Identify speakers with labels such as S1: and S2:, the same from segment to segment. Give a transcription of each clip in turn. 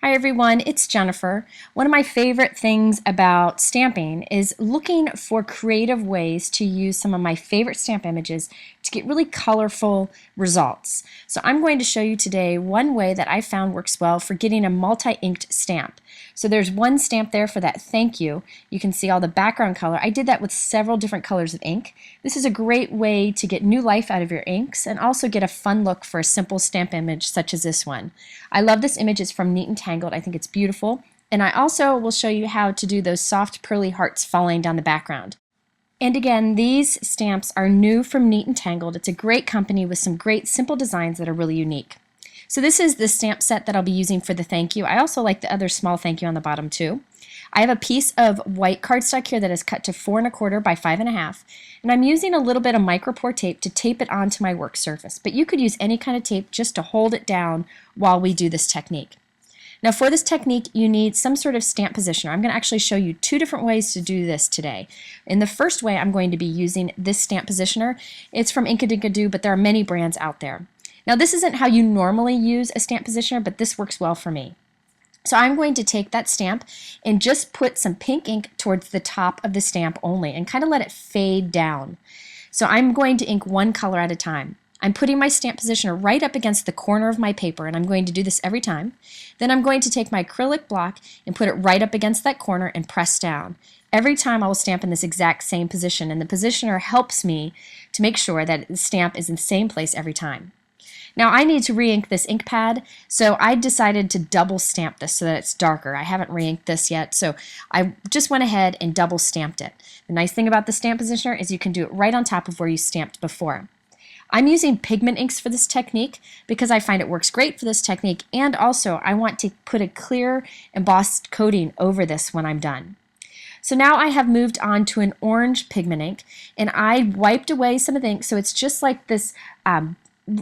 S1: Hi everyone, it's Jennifer. One of my favorite things about stamping is looking for creative ways to use some of my favorite stamp images to get really colorful results. So I'm going to show you today one way that I found works well for getting a multi-inked stamp. So there's one stamp there for that thank you. You can see all the background color. I did that with several different colors of ink. This is a great way to get new life out of your inks and also get a fun look for a simple stamp image such as this one. I love this image. It's from Neat and Tangled. I think it's beautiful. And I also will show you how to do those soft pearly hearts falling down the background. And again, these stamps are new from Neat and Tangled. It's a great company with some great simple designs that are really unique. So this is the stamp set that I'll be using for the thank you. I also like the other small thank you on the bottom too. I have a piece of white cardstock here that is cut to 4 1/4 by 5 1/2, and I'm using a little bit of micropore tape to tape it onto my work surface, but you could use any kind of tape just to hold it down while we do this technique. Now for this technique you need some sort of stamp positioner. I'm going to actually show you two different ways to do this today. In the first way I'm going to be using this stamp positioner. It's from Inkadinkado, but there are many brands out there. Now this isn't how you normally use a stamp positioner, but this works well for me. So I'm going to take that stamp and just put some pink ink towards the top of the stamp only and kind of let it fade down. So I'm going to ink one color at a time. I'm putting my stamp positioner right up against the corner of my paper, and I'm going to do this every time. Then I'm going to take my acrylic block and put it right up against that corner and press down. Every time I will stamp in this exact same position, and the positioner helps me to make sure that the stamp is in the same place every time. Now I need to re-ink this ink pad, so I decided to double stamp this so that it's darker. I haven't re-inked this yet, so I just went ahead and double stamped it. The nice thing about the stamp positioner is you can do it right on top of where you stamped before. I'm using pigment inks for this technique because I find it works great for this technique, and also I want to put a clear embossed coating over this when I'm done. So now I have moved on to an orange pigment ink, and I wiped away some of the ink so it's just like this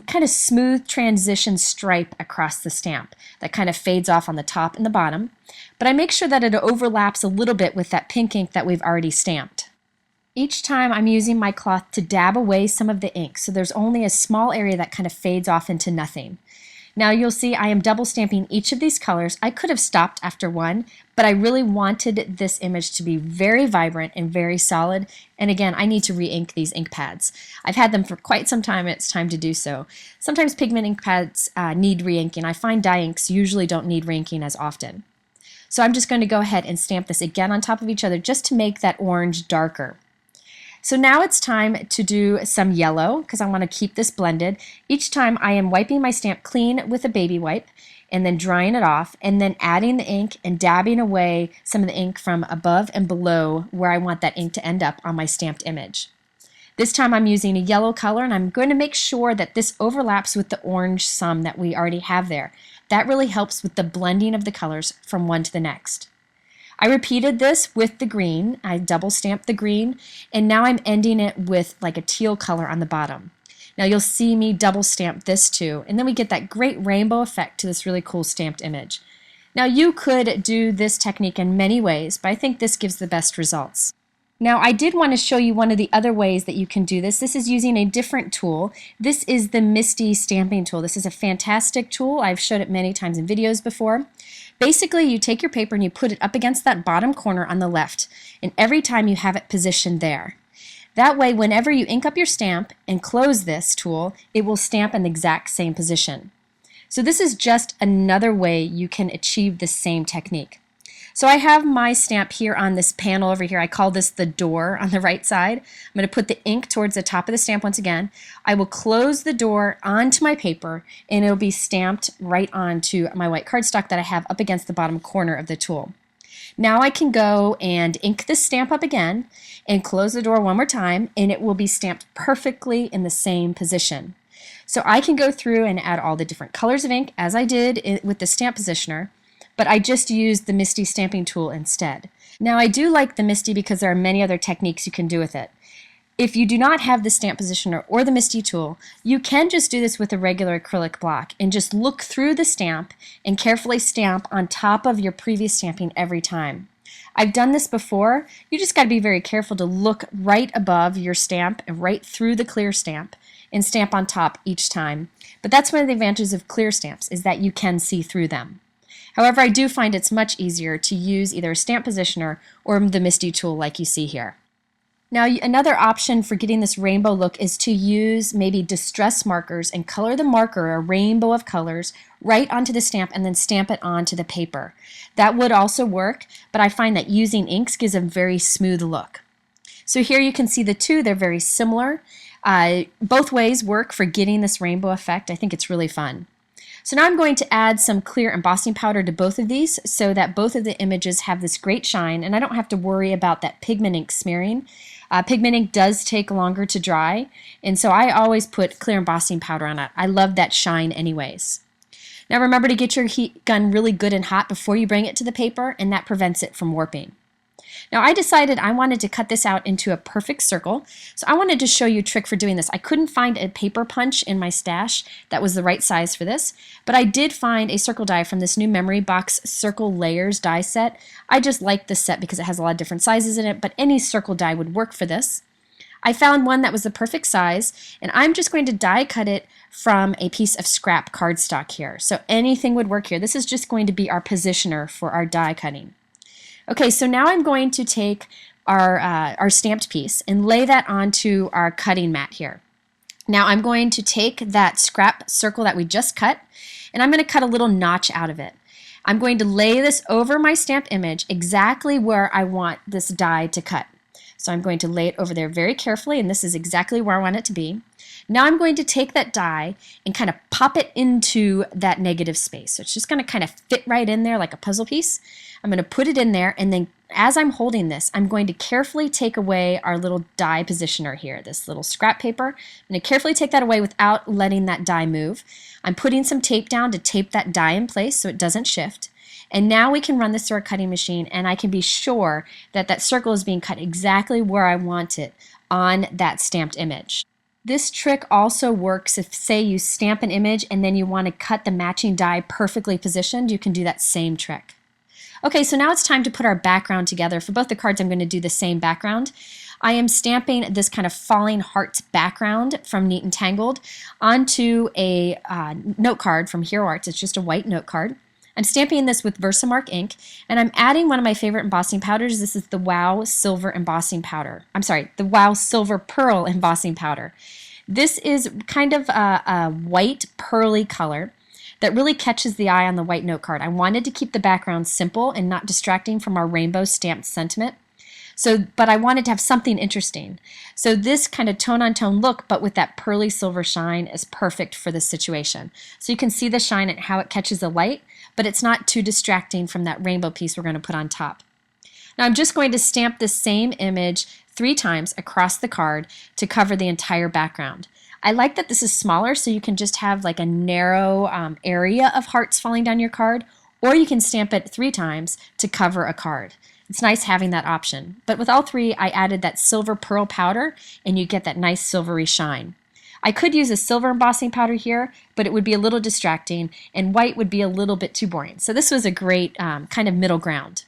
S1: kind of smooth transition stripe across the stamp that kind of fades off on the top and the bottom, but I make sure that it overlaps a little bit with that pink ink that we've already stamped. Each time I'm using my cloth to dab away some of the ink, so there's only a small area that kind of fades off into nothing. Now you'll see I am double stamping each of these colors. I could have stopped after one, but I really wanted this image to be very vibrant and very solid. And again, I need to re-ink these ink pads. I've had them for quite some time, and it's time to do so. Sometimes pigment ink pads need re-inking. I find dye inks usually don't need re-inking as often. So I'm just going to go ahead and stamp this again on top of each other just to make that orange darker. So now it's time to do some yellow because I want to keep this blended. Each time I am wiping my stamp clean with a baby wipe and then drying it off and then adding the ink and dabbing away some of the ink from above and below where I want that ink to end up on my stamped image. This time I'm using a yellow color, and I'm going to make sure that this overlaps with the orange some that we already have there. That really helps with the blending of the colors from one to the next. I repeated this with the green. I double stamped the green, and now I'm ending it with like a teal color on the bottom. Now you'll see me double stamp this too, and then we get that great rainbow effect to this really cool stamped image. Now you could do this technique in many ways, but I think this gives the best results. Now I did want to show you one of the other ways that you can do this. This is using a different tool. This is the Misti stamping tool. This is a fantastic tool. I've showed it many times in videos before. Basically, you take your paper and you put it up against that bottom corner on the left, and every time you have it positioned there. That way, whenever you ink up your stamp and close this tool, it will stamp in the exact same position. So this is just another way you can achieve the same technique. So I have my stamp here on this panel over here. I call this the door on the right side. I'm going to put the ink towards the top of the stamp once again. I will close the door onto my paper, and it'll be stamped right onto my white cardstock that I have up against the bottom corner of the tool. Now I can go and ink this stamp up again and close the door one more time, and it will be stamped perfectly in the same position. So I can go through and add all the different colors of ink as I did with the stamp positioner, but I just used the Misti stamping tool instead. Now I do like the Misti because there are many other techniques you can do with it. If you do not have the stamp positioner or the Misti tool, you can just do this with a regular acrylic block and just look through the stamp and carefully stamp on top of your previous stamping every time. I've done this before. You just got to be very careful to look right above your stamp and right through the clear stamp and stamp on top each time. But that's one of the advantages of clear stamps, is that you can see through them. However, I do find it's much easier to use either a stamp positioner or the Misti tool like you see here. Now, another option for getting this rainbow look is to use maybe distress markers and color the marker a rainbow of colors right onto the stamp and then stamp it onto the paper. That would also work, but I find that using inks gives a very smooth look. So here you can see the two, they're very similar. Both ways work for getting this rainbow effect. I think it's really fun. So now I'm going to add some clear embossing powder to both of these so that both of the images have this great shine and I don't have to worry about that pigment ink smearing. Pigment ink does take longer to dry, and so I always put clear embossing powder on it. I love that shine anyways. Now remember to get your heat gun really good and hot before you bring it to the paper, and that prevents it from warping. Now I decided I wanted to cut this out into a perfect circle, so I wanted to show you a trick for doing this. I couldn't find a paper punch in my stash that was the right size for this, but I did find a circle die from this new Memory Box Circle Layers die set. I just like this set because it has a lot of different sizes in it, but any circle die would work for this. I found one that was the perfect size, and I'm just going to die cut it from a piece of scrap cardstock here. So anything would work here. This is just going to be our positioner for our die cutting. Okay, so now I'm going to take our stamped piece and lay that onto our cutting mat here. Now I'm going to take that scrap circle that we just cut, and I'm going to cut a little notch out of it. I'm going to lay this over my stamped image exactly where I want this die to cut. So I'm going to lay it over there very carefully, and this is exactly where I want it to be. Now I'm going to take that die and kind of pop it into that negative space. So it's just going to kind of fit right in there like a puzzle piece. I'm going to put it in there, and then as I'm holding this, I'm going to carefully take away our little die positioner here, this little scrap paper. I'm going to carefully take that away without letting that die move. I'm putting some tape down to tape that die in place so it doesn't shift. And now we can run this through our cutting machine, and I can be sure that that circle is being cut exactly where I want it on that stamped image. This trick also works if, say, you stamp an image and then you want to cut the matching die perfectly positioned. You can do that same trick. Okay, so now it's time to put our background together. For both the cards, I'm going to do the same background. I am stamping this kind of falling hearts background from Neat and Tangled onto a note card from Hero Arts. It's just a white note card. I'm stamping this with Versamark ink, and I'm adding one of my favorite embossing powders. This is the Wow Silver Embossing Powder. I'm sorry, the Wow Silver Pearl Embossing Powder. This is kind of a white pearly color that really catches the eye on the white note card. I wanted to keep the background simple and not distracting from our rainbow stamped sentiment. But I wanted to have something interesting. So this kind of tone-on-tone look, but with that pearly silver shine, is perfect for this situation. So you can see the shine and how it catches the light, but it's not too distracting from that rainbow piece we're going to put on top. Now I'm just going to stamp this same image 3 times across the card to cover the entire background. I like that this is smaller, so you can just have like a narrow area of hearts falling down your card, or you can stamp it 3 times to cover a card. It's nice having that option. But with all 3, I added that silver pearl powder, and you get that nice silvery shine. I could use a silver embossing powder here, but it would be a little distracting, and white would be a little bit too boring. So this was a great kind of middle ground.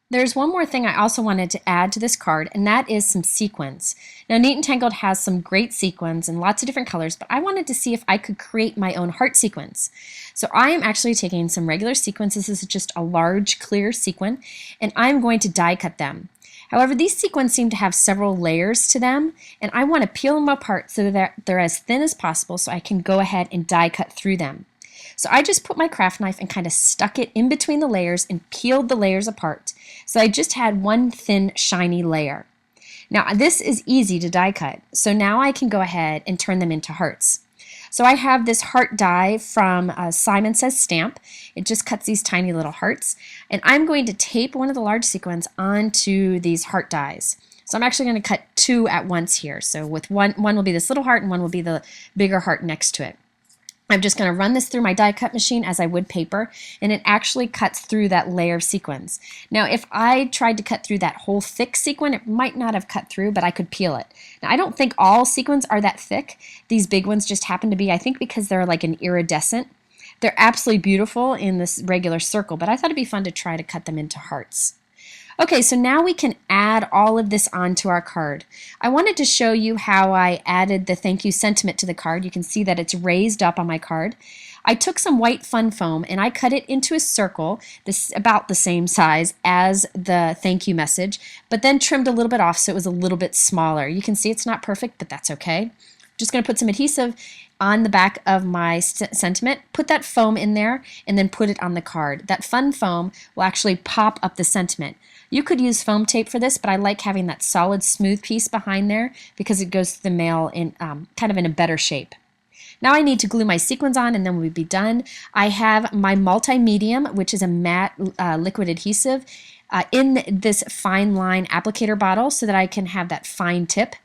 S1: There's one more thing I also wanted to add to this card, and that is some sequins. Now, Neat and Tangled has some great sequins in lots of different colors, but I wanted to see if I could create my own heart sequins. So I am actually taking some regular sequins. This is just a large clear sequin, and I'm going to die cut them. However, these sequins seem to have several layers to them, and I want to peel them apart so that they're as thin as possible so I can go ahead and die cut through them. So I just put my craft knife and kind of stuck it in between the layers and peeled the layers apart. So I just had one thin, shiny layer. Now this is easy to die cut, so now I can go ahead and turn them into hearts. So I have this heart die from Simon Says Stamp. It just cuts these tiny little hearts, and I'm going to tape one of the large sequins onto these heart dies. So I'm actually going to cut 2 at once here. So with one will be this little heart and one will be the bigger heart next to it. I'm just going to run this through my die cut machine as I would paper, and it actually cuts through that layer of sequins. Now if I tried to cut through that whole thick sequin, it might not have cut through, but I could peel it. Now I don't think all sequins are that thick. These big ones just happen to be, I think because they're like an iridescent. They're absolutely beautiful in this regular circle, but I thought it'd be fun to try to cut them into hearts. Okay, so now we can add all of this onto our card. I wanted to show you how I added the thank you sentiment to the card. You can see that it's raised up on my card. I took some white fun foam and I cut it into a circle, this about the same size as the thank you message, but then trimmed a little bit off so it was a little bit smaller. You can see it's not perfect, but that's okay. Just going to put some adhesive on the back of my sentiment, put that foam in there, and then put it on the card. That fun foam will actually pop up the sentiment. You could use foam tape for this, but I like having that solid smooth piece behind there because it goes to the mail in kind of in a better shape. Now I need to glue my sequins on and then we'll be done. I have my multi-medium, which is a matte liquid adhesive, in this fine line applicator bottle so that I can have that fine tip.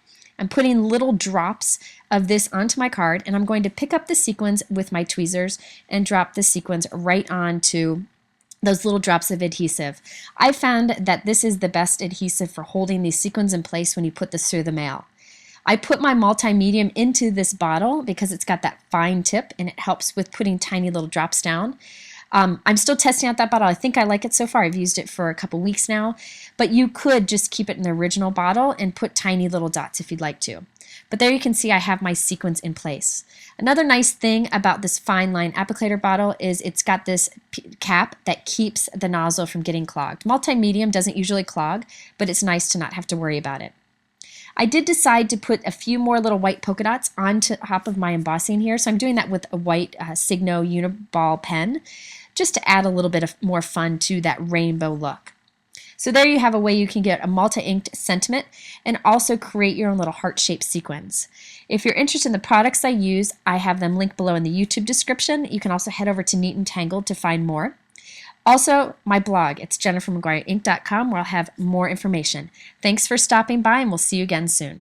S1: I'm putting little drops of this onto my card, and I'm going to pick up the sequins with my tweezers and drop the sequins right onto those little drops of adhesive. I found that this is the best adhesive for holding these sequins in place when you put this through the mail. I put my multi-medium into this bottle because it's got that fine tip and it helps with putting tiny little drops down. I'm still testing out that bottle. I think I like it so far. I've used it for a couple weeks now, but you could just keep it in the original bottle and put tiny little dots if you'd like to. But there you can see I have my sequins in place. Another nice thing about this fine line applicator bottle is it's got this cap that keeps the nozzle from getting clogged. Multi-medium doesn't usually clog, but it's nice to not have to worry about it. I did decide to put a few more little white polka dots on top of my embossing here, so I'm doing that with a white Signo Uniball pen, just to add a little bit of more fun to that rainbow look. So there you have a way you can get a multi-inked sentiment and also create your own little heart-shaped sequins. If you're interested in the products I use, I have them linked below in the YouTube description. You can also head over to Neat and Tangled to find more. Also, my blog, it's jennifermcguireinc.com, where I'll have more information. Thanks for stopping by, and we'll see you again soon.